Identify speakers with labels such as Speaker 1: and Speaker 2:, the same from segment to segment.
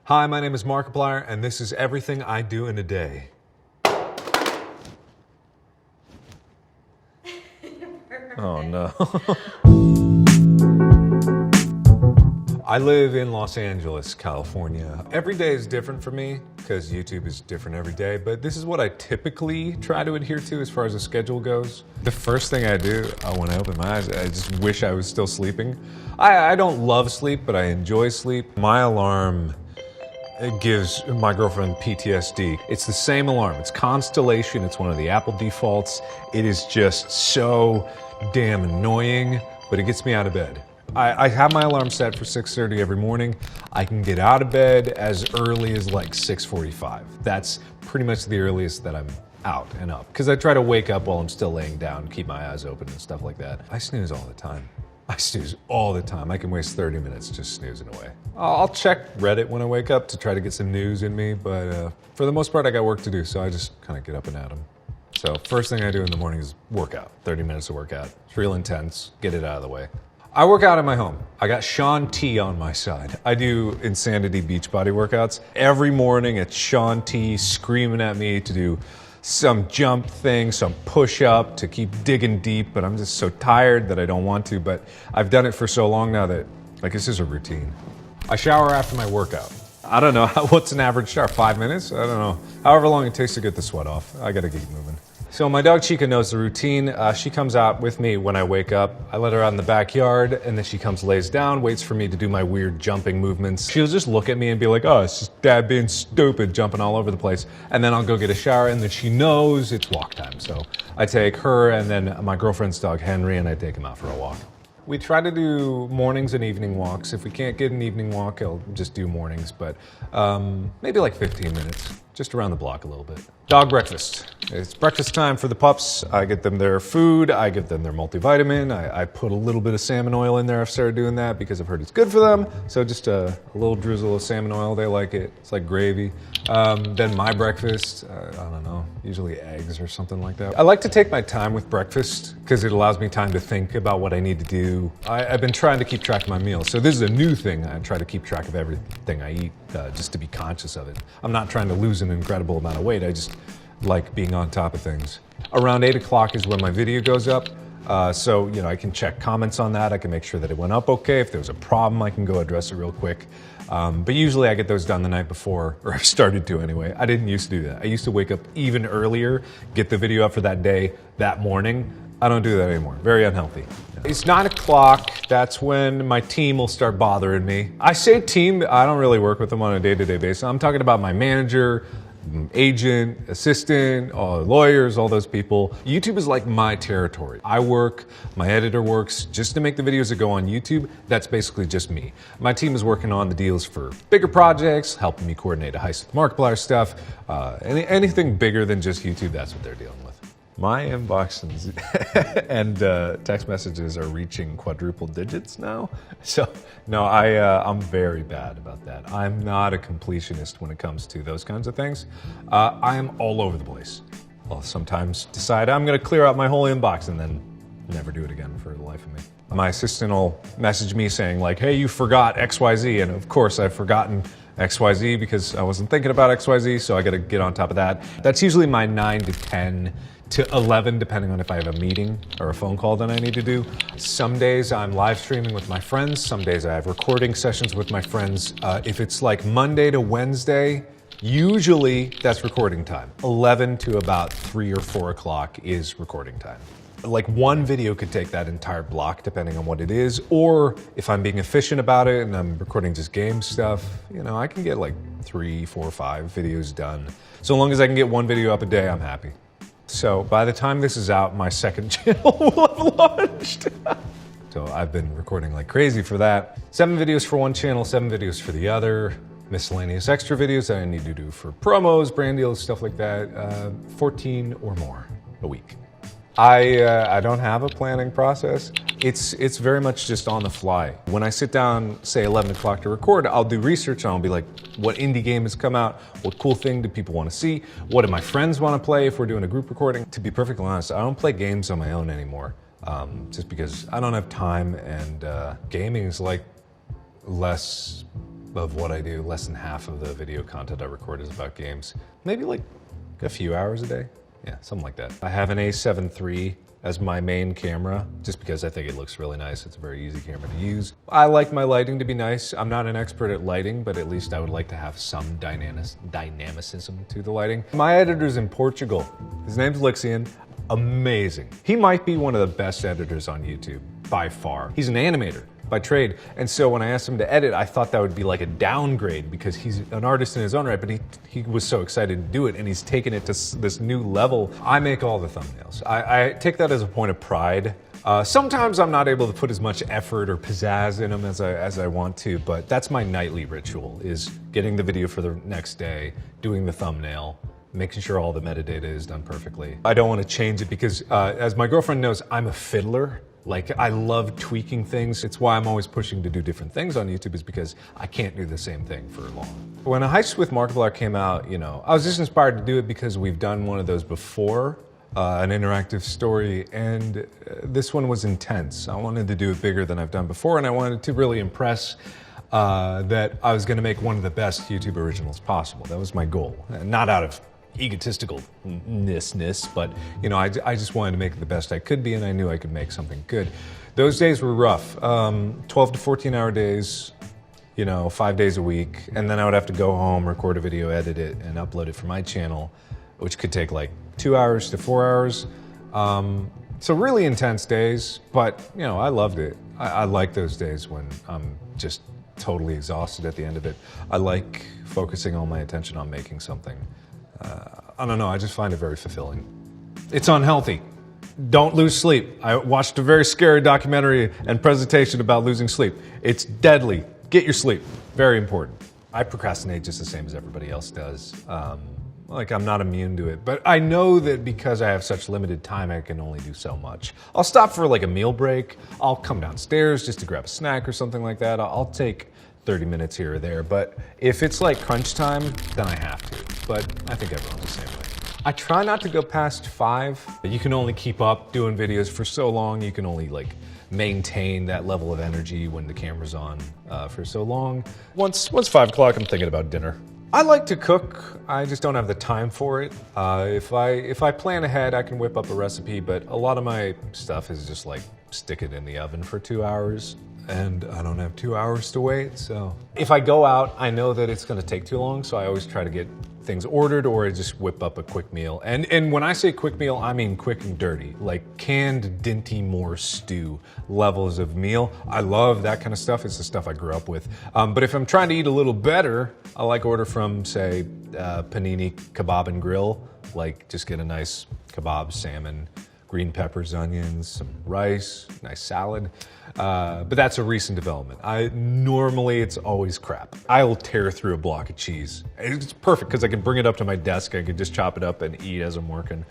Speaker 1: Hi, my name is Markiplier, and this is everything I do in a day. Oh no. I live in Los Angeles, California. Every day is different for me because YouTube is different every day, but this is what I typically try to adhere to as far as the schedule goes. The first thing I do when I open my eyes, I just wish I was still sleeping. I don't love sleep, but I enjoy sleep. My alarm, it gives my girlfriend PTSD. It's the same alarm. It's Constellation. It's one of the Apple defaults. It is just so damn annoying, but it gets me out of bed. I have my alarm set for 6:30 every morning. I can get out of bed as early as like 6:45. That's pretty much the earliest that I'm out and up, because I try to wake up while I'm still laying down, keep my eyes open and stuff like that. I snooze all the time. I snooze all the time. I can waste 30 minutes just snoozing away. I'll check Reddit when I wake up to try to get some news in me, but for the most part I got work to do, so I just kind of get up and at 'em. So first thing I do in the morning is workout. 30 minutes of workout. It's real intense. Get it out of the way. I work out at my home. I got Sean T on my side. I do Insanity Beachbody workouts. Every morning it's Sean T screaming at me to do some jump thing, some push up, to keep digging deep, but I'm just so tired that I don't want to, but I've done it for so long now that like this is a routine. I shower after my workout. I don't know, what's an average shower? 5 minutes? I don't know. However long it takes to get the sweat off. I gotta keep moving. So my dog Chica knows the routine. She comes out with me when I wake up. I let her out in the backyard, and then she comes, lays down, waits for me to do my weird jumping movements. She'll just look at me and be like, oh, it's just dad being stupid, jumping all over the place. And then I'll go get a shower, and then she knows it's walk time. So I take her and then my girlfriend's dog Henry, and I take him out for a walk. We try to do mornings and evening walks. If we can't get an evening walk, I'll just do mornings, but maybe like 15 minutes, just around the block a little bit. Dog breakfast. It's breakfast time for the pups. I get them their food. I give them their multivitamin. I put a little bit of salmon oil in there. I've started doing that because I've heard it's good for them. So just a little drizzle of salmon oil. They like it. It's like gravy. Then my breakfast, I don't know, usually eggs or something like that. I like to take my time with breakfast because it allows me time to think about what I need to do. I've been trying to keep track of my meals. So this is a new thing. I try to keep track of everything I eat just to be conscious of it. I'm not trying to lose an incredible amount of weight. I just like being on top of things. Around 8 o'clock is when my video goes up. So, you know, I can check comments on that. I can make sure that it went up okay. If there was a problem, I can go address it real quick. But usually I get those done the night before, or I've started to anyway. I didn't used to do that. I used to wake up even earlier, get the video up for that day, that morning. I don't do that anymore. Very unhealthy. It's 9 o'clock. That's when my team will start bothering me. I say team, I don't really work with them on a day-to-day basis. I'm talking about my manager, agent, assistant, lawyers, all those people. YouTube is like my territory. I work, my editor works just to make the videos that go on YouTube. That's basically just me. My team is working on the deals for bigger projects, helping me coordinate a heist with Markiplier stuff. Anything bigger than just YouTube, that's what they're dealing with. My inbox and text messages are reaching quadruple digits now. So no, I'm very bad about that. I'm not a completionist when it comes to those kinds of things. I am all over the place. I'll sometimes decide I'm gonna clear out my whole inbox and then never do it again for the life of me. My assistant will message me saying like, hey, you forgot XYZ. And of course I've forgotten XYZ because I wasn't thinking about XYZ, so I gotta get on top of that. That's usually my 9 to 10 to 11, depending on if I have a meeting or a phone call that I need to do. Some days I'm live streaming with my friends. Some days I have recording sessions with my friends. If it's like Monday to Wednesday, usually that's recording time. 11 to about 3 or 4 o'clock is recording time. Like one video could take that entire block depending on what it is, or if I'm being efficient about it and I'm recording just game stuff, you know, I can get like 3, 4, 5 videos done. So long as I can get one video up a day, I'm happy. So by the time this is out, my second channel will have launched. So I've been recording like crazy for that. 7 videos for one channel, 7 videos for the other. Miscellaneous extra videos that I need to do for promos, brand deals, stuff like that. 14 or more a week. I don't have a planning process. It's very much just on the fly. When I sit down, say 11 o'clock to record, I'll do research and I'll be like, what indie game has come out? What cool thing do people want to see? What do my friends want to play if we're doing a group recording? To be perfectly honest, I don't play games on my own anymore. Just because I don't have time, and gaming is like less of what I do. Less than half of the video content I record is about games. Maybe like a few hours a day. Yeah, something like that. I have an A7 III as my main camera, just because I think it looks really nice. It's a very easy camera to use. I like my lighting to be nice. I'm not an expert at lighting, but at least I would like to have some dynamicism to the lighting. My editor's in Portugal. His name's Lixian. Amazing. He might be one of the best editors on YouTube, by far. He's an animator by trade, and so when I asked him to edit, I thought that would be like a downgrade because he's an artist in his own right, but he was so excited to do it, and he's taken it to this new level. I make all the thumbnails. I take that as a point of pride. Sometimes I'm not able to put as much effort or pizzazz in them as I want to, but that's my nightly ritual, is getting the video for the next day, doing the thumbnail, making sure all the metadata is done perfectly. I don't want to change it because, as my girlfriend knows, I'm a fiddler. Like, I love tweaking things. It's why I'm always pushing to do different things on YouTube, is because I can't do the same thing for long. When A Heist with Markiplier came out, you know, I was just inspired to do it because we've done one of those before, an interactive story, and this one was intense. I wanted to do it bigger than I've done before, and I wanted to really impress that I was gonna make one of the best YouTube originals possible. That was my goal, not out of egotisticalness, but you know, I just wanted to make it the best I could be, and I knew I could make something good. Those days were rough. 12 to 14 hour days, you know, 5 days a week, and then I would have to go home, record a video, edit it, and upload it for my channel, which could take like 2 hours to 4 hours. So really intense days, but you know, I loved it. I like those days when I'm just totally exhausted at the end of it. I like focusing all my attention on making something. I don't know, I just find it very fulfilling. It's unhealthy. Don't lose sleep. I watched a very scary documentary and presentation about losing sleep. It's deadly. Get your sleep. Very important. I procrastinate just the same as everybody else does. Like, I'm not immune to it, but I know that because I have such limited time, I can only do so much. I'll stop for like a meal break. I'll come downstairs just to grab a snack or something like that. I'll take 30 minutes here or there, but if it's like crunch time, then I have to. But I think everyone's the same way. I try not to go past 5. You can only keep up doing videos for so long. You can only like maintain that level of energy when the camera's on for so long. Once 5 o'clock, I'm thinking about dinner. I like to cook. I just don't have the time for it. If I plan ahead, I can whip up a recipe, but a lot of my stuff is just like stick it in the oven for 2 hours. And I don't have 2 hours to wait, so. If I go out, I know that it's gonna take too long, so I always try to get things ordered or I just whip up a quick meal. And when I say quick meal, I mean quick and dirty, like canned Dinty Moore stew levels of meal. I love that kind of stuff. It's the stuff I grew up with. But if I'm trying to eat a little better, I like order from, say, Panini Kebab and Grill. Like, just get a nice kebab, salmon, green peppers, onions, some rice, nice salad. But that's a recent development. Normally it's always crap. I'll tear through a block of cheese. It's perfect because I can bring it up to my desk. I can just chop it up and eat as I'm working.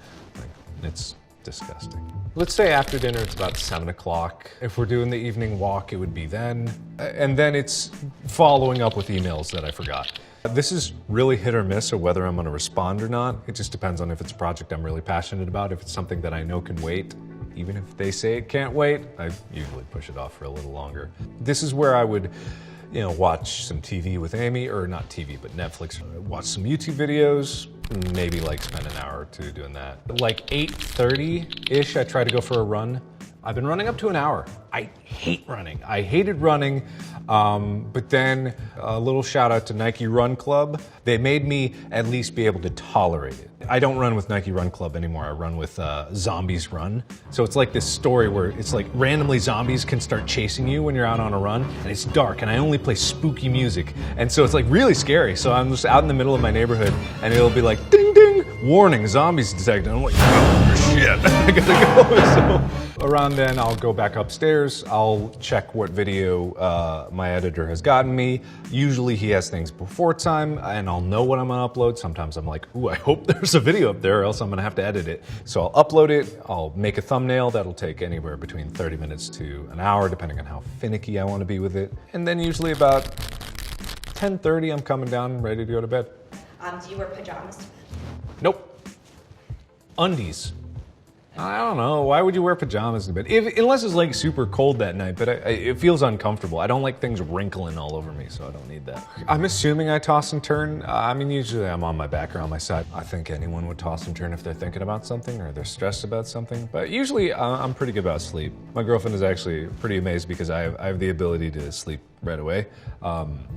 Speaker 1: It's disgusting. Let's say after dinner it's about 7 o'clock. If we're doing the evening walk, it would be then. And then it's following up with emails that I forgot. This is really hit or miss of whether I'm gonna respond or not. It just depends on if it's a project I'm really passionate about. If it's something that I know can wait, even if they say it can't wait, I usually push it off for a little longer. This is where I would, you know, watch some TV with Amy, or not TV, but Netflix, watch some YouTube videos, maybe like spend an hour or two doing that. Like 8:30-ish, I try to go for a run. I've been running up to an hour. I hate running. I hated running, but then a little shout out to Nike Run Club. They made me at least be able to tolerate it. I don't run with Nike Run Club anymore. I run with Zombies Run. So it's like this story where it's like randomly zombies can start chasing you when you're out on a run, and it's dark, and I only play spooky music. And so it's like really scary. So I'm just out in the middle of my neighborhood, and it'll be like, ding, ding, warning, zombies detected. And I'm like, oh shit, I gotta go. So around then, I'll go back upstairs. I'll check what video my editor has gotten me. Usually he has things before time, and I'll know what I'm gonna upload. Sometimes I'm like, ooh, I hope there's a video up there, or else I'm gonna have to edit it. So I'll upload it, I'll make a thumbnail. That'll take anywhere between 30 minutes to an hour, depending on how finicky I wanna be with it. And then usually about 10:30, I'm coming down, ready to go to bed.
Speaker 2: Do you wear pajamas?
Speaker 1: Nope. Undies. I don't know. Why would you wear pajamas in bed? Unless it's like super cold that night, but it feels uncomfortable. I don't like things wrinkling all over me, so I don't need that. I'm assuming I toss and turn. I mean, usually I'm on my back or on my side. I think anyone would toss and turn if they're thinking about something or they're stressed about something. But usually I'm pretty good about sleep. My girlfriend is actually pretty amazed because I have the ability to sleep right away.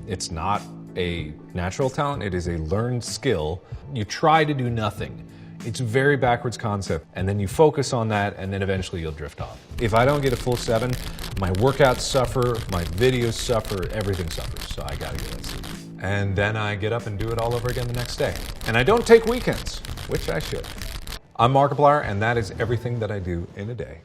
Speaker 1: It's not a natural talent. It is a learned skill. You try to do nothing. It's a very backwards concept, and then you focus on that, and then eventually you'll drift off. If I don't get a full 7, my workouts suffer, my videos suffer, everything suffers, so I gotta get that sleep. And then I get up and do it all over again the next day. And I don't take weekends, which I should. I'm Markiplier, and that is everything that I do in a day.